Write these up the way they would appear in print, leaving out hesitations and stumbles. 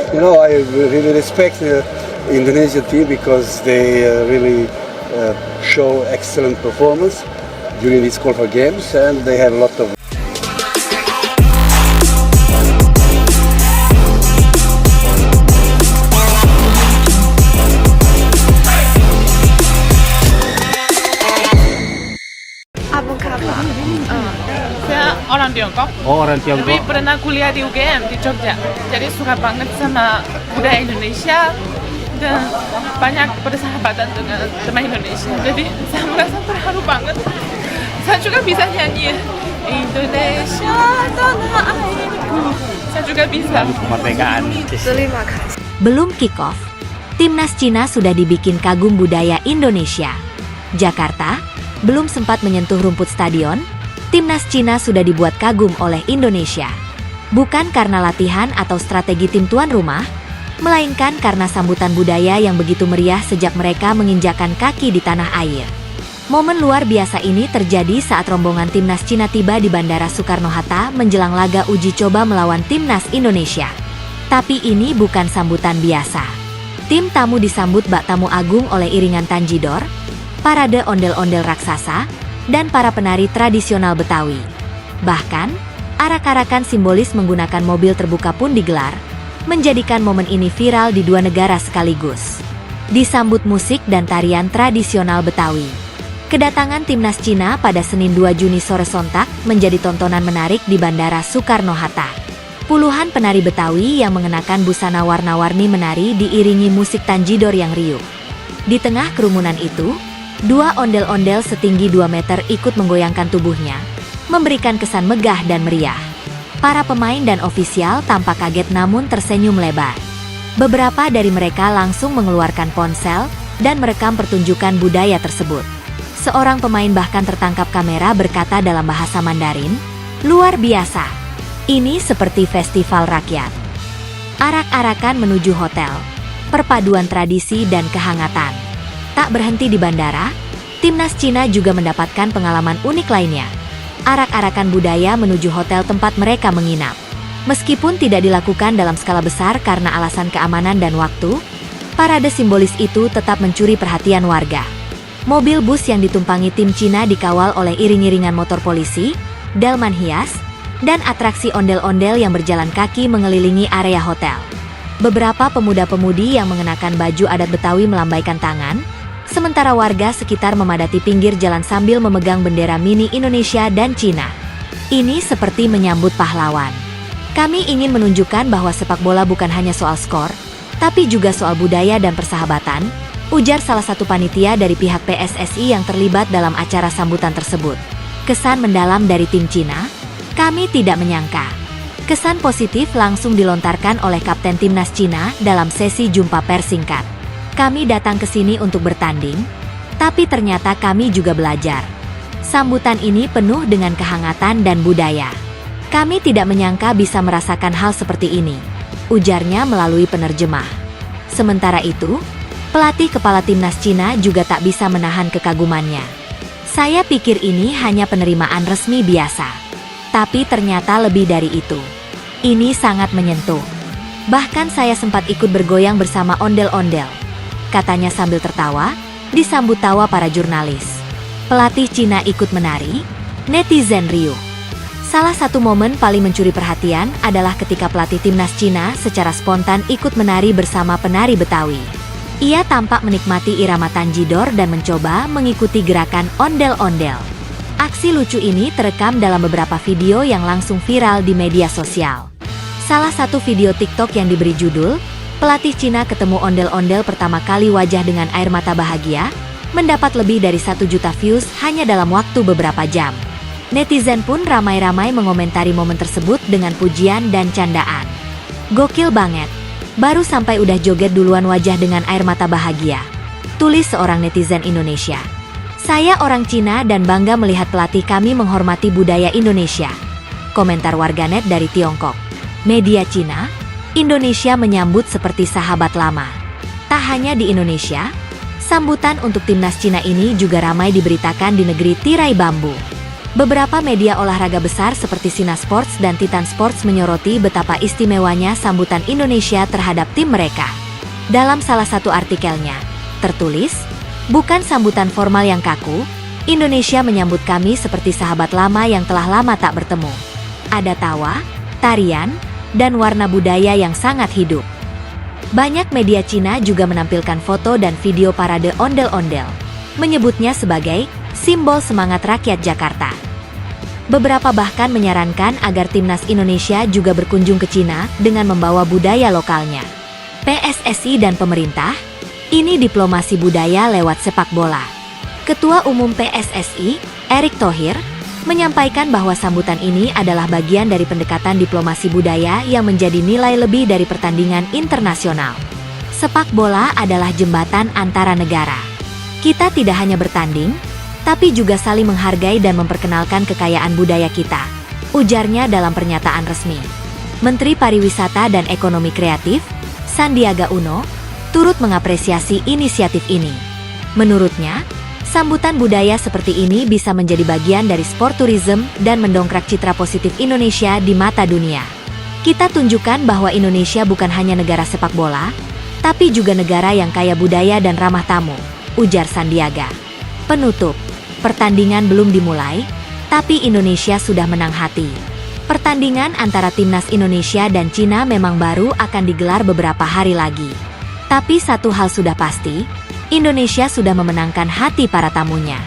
I really respect the Indonesian team because they really show excellent performance during these qualifier games, and they have a lot of. Abang Kappa. Saya orang Tiongkok. Oh, orang Tapi Tiongkok. pernah kuliah di UGM di Jogja. Jadi suka banget sama budaya Indonesia dan banyak persahabatan dengan teman Indonesia. Jadi saya merasa terharu banget. Saya juga bisa nyanyi Indonesia tanah airku. Saya juga bisa. Kemerdekaan. Terima kasih. Belum kick-off, Timnas Cina sudah dibikin kagum budaya Indonesia. Jakarta belum sempat menyentuh rumput stadion, Timnas Cina sudah dibuat kagum oleh Indonesia. Bukan karena latihan atau strategi tim tuan rumah, melainkan karena sambutan budaya yang begitu meriah sejak mereka menginjakan kaki di tanah air. Momen luar biasa ini terjadi saat rombongan Timnas Cina tiba di Bandara Soekarno-Hatta menjelang laga uji coba melawan Timnas Indonesia. Tapi ini bukan sambutan biasa. Tim tamu disambut bak tamu agung oleh iringan tanjidor, parade ondel-ondel raksasa, dan para penari tradisional Betawi. Bahkan, arak-arakan simbolis menggunakan mobil terbuka pun digelar, menjadikan momen ini viral di dua negara sekaligus. Disambut musik dan tarian tradisional Betawi. Kedatangan Timnas Cina pada Senin 2 Juni sore sontak menjadi tontonan menarik di Bandara Soekarno-Hatta. Puluhan penari Betawi yang mengenakan busana warna-warni menari diiringi musik tanjidor yang riuh. Di tengah kerumunan itu, dua ondel-ondel setinggi 2 meter ikut menggoyangkan tubuhnya, memberikan kesan megah dan meriah. Para pemain dan ofisial tampak kaget namun tersenyum lebar. Beberapa dari mereka langsung mengeluarkan ponsel dan merekam pertunjukan budaya tersebut. Seorang pemain bahkan tertangkap kamera berkata dalam bahasa Mandarin, "Luar biasa. Ini seperti festival rakyat." Arak-arakan menuju hotel. Perpaduan tradisi dan kehangatan. Tak berhenti di bandara, Timnas Cina juga mendapatkan pengalaman unik lainnya. Arak-arakan budaya menuju hotel tempat mereka menginap. Meskipun tidak dilakukan dalam skala besar karena alasan keamanan dan waktu, parade simbolis itu tetap mencuri perhatian warga. Mobil bus yang ditumpangi tim Cina dikawal oleh iring-iringan motor polisi, delman hias, dan atraksi ondel-ondel yang berjalan kaki mengelilingi area hotel. Beberapa pemuda-pemudi yang mengenakan baju adat Betawi melambaikan tangan, sementara warga sekitar memadati pinggir jalan sambil memegang bendera mini Indonesia dan Cina. Ini seperti menyambut pahlawan. Kami ingin menunjukkan bahwa sepak bola bukan hanya soal skor, tapi juga soal budaya dan persahabatan, ujar salah satu panitia dari pihak PSSI yang terlibat dalam acara sambutan tersebut. Kesan mendalam dari tim Cina, kami tidak menyangka. Kesan positif langsung dilontarkan oleh Kapten Timnas Cina dalam sesi jumpa pers singkat. Kami datang ke sini untuk bertanding, tapi ternyata kami juga belajar. Sambutan ini penuh dengan kehangatan dan budaya. Kami tidak menyangka bisa merasakan hal seperti ini, ujarnya melalui penerjemah. Sementara itu, pelatih kepala Timnas Cina juga tak bisa menahan kekagumannya. Saya pikir ini hanya penerimaan resmi biasa. Tapi ternyata lebih dari itu. Ini sangat menyentuh. Bahkan saya sempat ikut bergoyang bersama ondel-ondel, katanya sambil tertawa, disambut tawa para jurnalis. Pelatih Cina ikut menari, netizen riuh. Salah satu momen paling mencuri perhatian adalah ketika pelatih Timnas Cina secara spontan ikut menari bersama penari Betawi. Ia tampak menikmati irama tanjidor dan mencoba mengikuti gerakan ondel-ondel. Aksi lucu ini terekam dalam beberapa video yang langsung viral di media sosial. Salah satu video TikTok yang diberi judul, "Pelatih Cina ketemu ondel-ondel pertama kali wajah dengan air mata bahagia," mendapat lebih dari 1 juta views hanya dalam waktu beberapa jam. Netizen pun ramai-ramai mengomentari momen tersebut dengan pujian dan candaan. "Gokil banget. Baru sampai udah joget duluan wajah dengan air mata bahagia," tulis seorang netizen Indonesia. "Saya orang Cina dan bangga melihat pelatih kami menghormati budaya Indonesia," komentar warganet dari Tiongkok. Media Cina, Indonesia menyambut seperti sahabat lama. Tak hanya di Indonesia, sambutan untuk Timnas Cina ini juga ramai diberitakan di negeri tirai bambu. Beberapa media olahraga besar seperti Sina Sports dan Titan Sports menyoroti betapa istimewanya sambutan Indonesia terhadap tim mereka. Dalam salah satu artikelnya, tertulis, "Bukan sambutan formal yang kaku, Indonesia menyambut kami seperti sahabat lama yang telah lama tak bertemu. Ada tawa, tarian, dan warna budaya yang sangat hidup." Banyak media Cina juga menampilkan foto dan video parade ondel-ondel, menyebutnya sebagai simbol semangat rakyat Jakarta. Beberapa bahkan menyarankan agar timnas Indonesia juga berkunjung ke Cina dengan membawa budaya lokalnya. PSSI dan pemerintah, ini diplomasi budaya lewat sepak bola. Ketua Umum PSSI, Erick Thohir, menyampaikan bahwa sambutan ini adalah bagian dari pendekatan diplomasi budaya yang menjadi nilai lebih dari pertandingan internasional. Sepak bola adalah jembatan antara negara. Kita tidak hanya bertanding, tapi juga saling menghargai dan memperkenalkan kekayaan budaya kita, ujarnya dalam pernyataan resmi. Menteri Pariwisata dan Ekonomi Kreatif, Sandiaga Uno, turut mengapresiasi inisiatif ini. Menurutnya, sambutan budaya seperti ini bisa menjadi bagian dari sport tourism dan mendongkrak citra positif Indonesia di mata dunia. Kita tunjukkan bahwa Indonesia bukan hanya negara sepak bola, tapi juga negara yang kaya budaya dan ramah tamu, ujar Sandiaga. Penutup, pertandingan belum dimulai, tapi Indonesia sudah menang hati. Pertandingan antara timnas Indonesia dan Cina memang baru akan digelar beberapa hari lagi. Tapi satu hal sudah pasti, Indonesia sudah memenangkan hati para tamunya.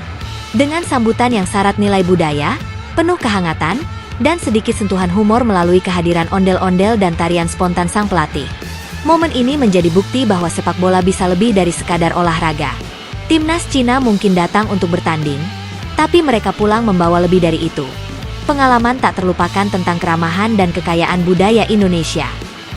Dengan sambutan yang syarat nilai budaya, penuh kehangatan, dan sedikit sentuhan humor melalui kehadiran ondel-ondel dan tarian spontan sang pelatih. Momen ini menjadi bukti bahwa sepak bola bisa lebih dari sekadar olahraga. Timnas Cina mungkin datang untuk bertanding, tapi mereka pulang membawa lebih dari itu. Pengalaman tak terlupakan tentang keramahan dan kekayaan budaya Indonesia.